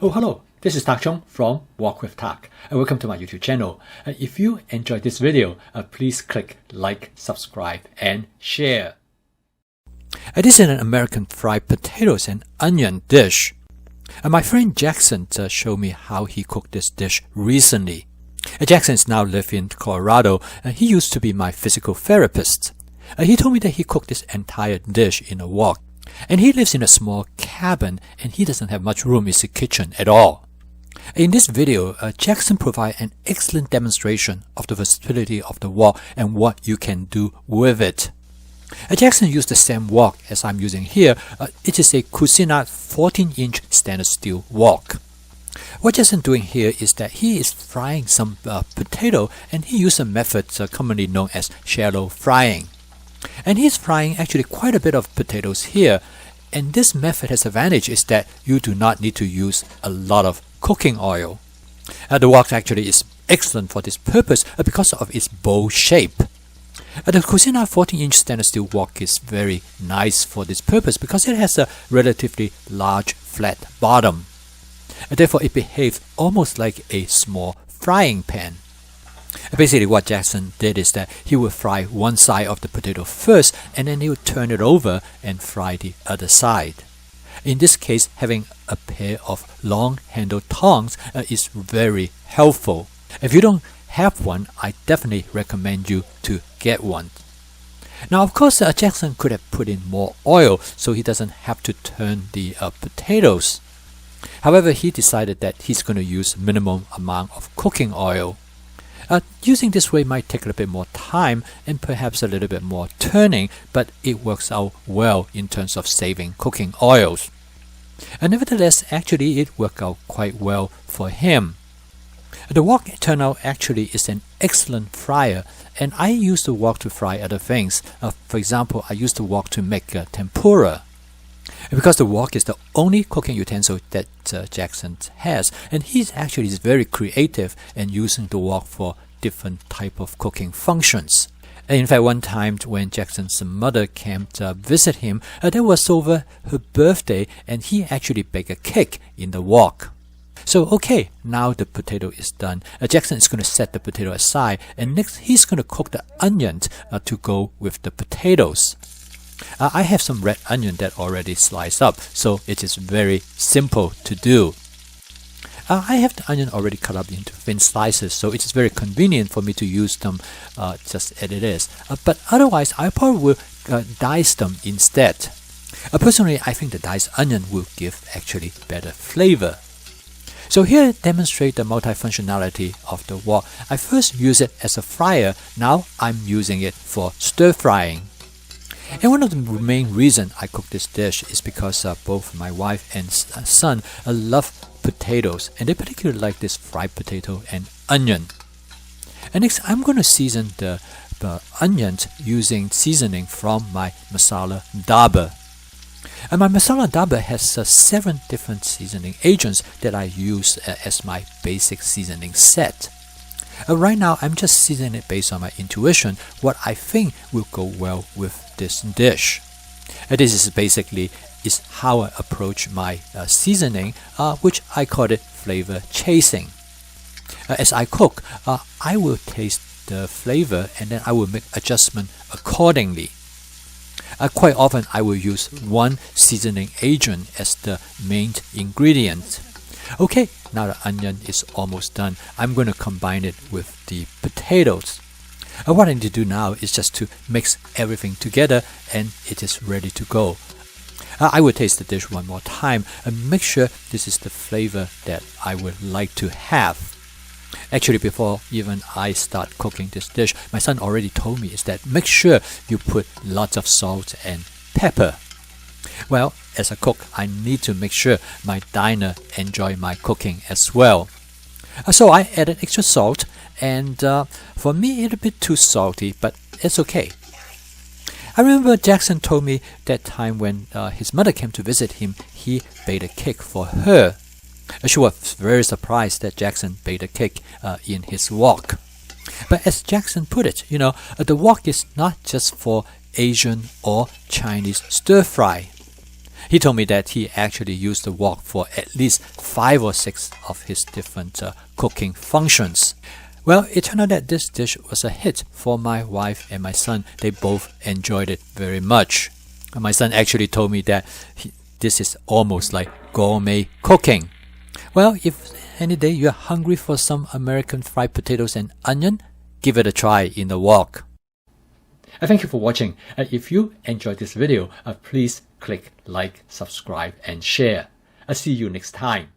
Oh, hello. This is Tak Chung from Walk with Tak, and welcome to my YouTube channel. If you enjoyed this video, please click like, subscribe, and share. This is an American fried potatoes and onion dish. My friend Jackson showed me how he cooked this dish recently. Jackson is now living in Colorado. He used to be my physical therapist. He told me that he cooked this entire dish in a wok. And he lives in a small cabin and he doesn't have much room in his kitchen at all. In this video, Jackson provides an excellent demonstration of the versatility of the wok and what you can do with it. Jackson used the same wok as I'm using here. It is a Cuisinart 14-inch stainless steel wok. What Jackson doing here is that he is frying some potato, and he used a method commonly known as shallow frying. And he's frying actually quite a bit of potatoes here. And this method has advantage is that you do not need to use a lot of cooking oil. The wok actually is excellent for this purpose because of its bowl shape. The Cuisinart 14-inch stainless steel wok is very nice for this purpose because it has a relatively large flat bottom. Therefore, it behaves almost like a small frying pan. Basically, what Jackson did is that he would fry one side of the potato first, and then he would turn it over and fry the other side. In this case, having a pair of long-handled tongs is very helpful. If you don't have one, I definitely recommend you to get one. Now, of course, Jackson could have put in more oil so he doesn't have to turn the potatoes. However, he decided that he's going to use minimum amount of cooking oil. Using this way might take a little bit more time and perhaps a little bit more turning, but it works out well in terms of saving cooking oils. And nevertheless, actually it worked out quite well for him. The wok turned out actually is an excellent fryer, and I use the wok to fry other things. For example, I use the wok to make tempera. Because the wok is the only cooking utensil that Jackson has, and he's actually very creative in using the wok for different type of cooking functions. In fact, one time when Jackson's mother came to visit him, that was over her birthday, and he actually baked a cake in the wok. So okay, now the potato is done. Jackson is going to set the potato aside, and next he's going to cook the onion to go with the potatoes. I have some red onion that already sliced up, so it is very simple to do. I have the onion already cut up into thin slices, so it is very convenient for me to use them just as it is. But otherwise, I probably will dice them instead. Personally, I think the diced onion will give actually better flavor. So here I demonstrate the multifunctionality of the wok. I first use it as a fryer, now I'm using it for stir frying. And one of the main reasons I cook this dish is because both my wife and son love potatoes, and they particularly like this fried potato and onion. And next, I'm going to season the onions using seasoning from my masala dabba. And my masala dabba has 7 different seasoning agents that I use as my basic seasoning set. Right now, I'm just seasoning it based on my intuition, what I think will go well with this dish. This is basically how I approach my seasoning, which I call it flavor chasing. As I cook, I will taste the flavor and then I will make adjustment accordingly. Quite often, I will use one seasoning agent as the main ingredient. Okay, now the onion is almost done. I'm going to combine it with the potatoes. What I need to do now is just to mix everything together and it is ready to go. I will taste the dish one more time and make sure this is the flavor that I would like to have. Actually, before even I start cooking this dish, my son already told me is that make sure you put lots of salt and pepper. Well, as a cook, I need to make sure my diner enjoy my cooking as well. So I added extra salt, and for me it's a bit too salty, but it's okay. I remember Jackson told me that time when his mother came to visit him, he baked a cake for her. She was very surprised that Jackson baked a cake in his wok. But as Jackson put it, the wok is not just for Asian or Chinese stir fry. He told me that he actually used the wok for at least 5 or 6 of his different cooking functions. Well, it turned out that this dish was a hit for my wife and my son. They both enjoyed it very much. My son actually told me that this is almost like gourmet cooking. Well, if any day you're hungry for some American fried potatoes and onion, give it a try in the wok. Thank you for watching. If you enjoyed this video, please click like, subscribe and share. I'll see you next time.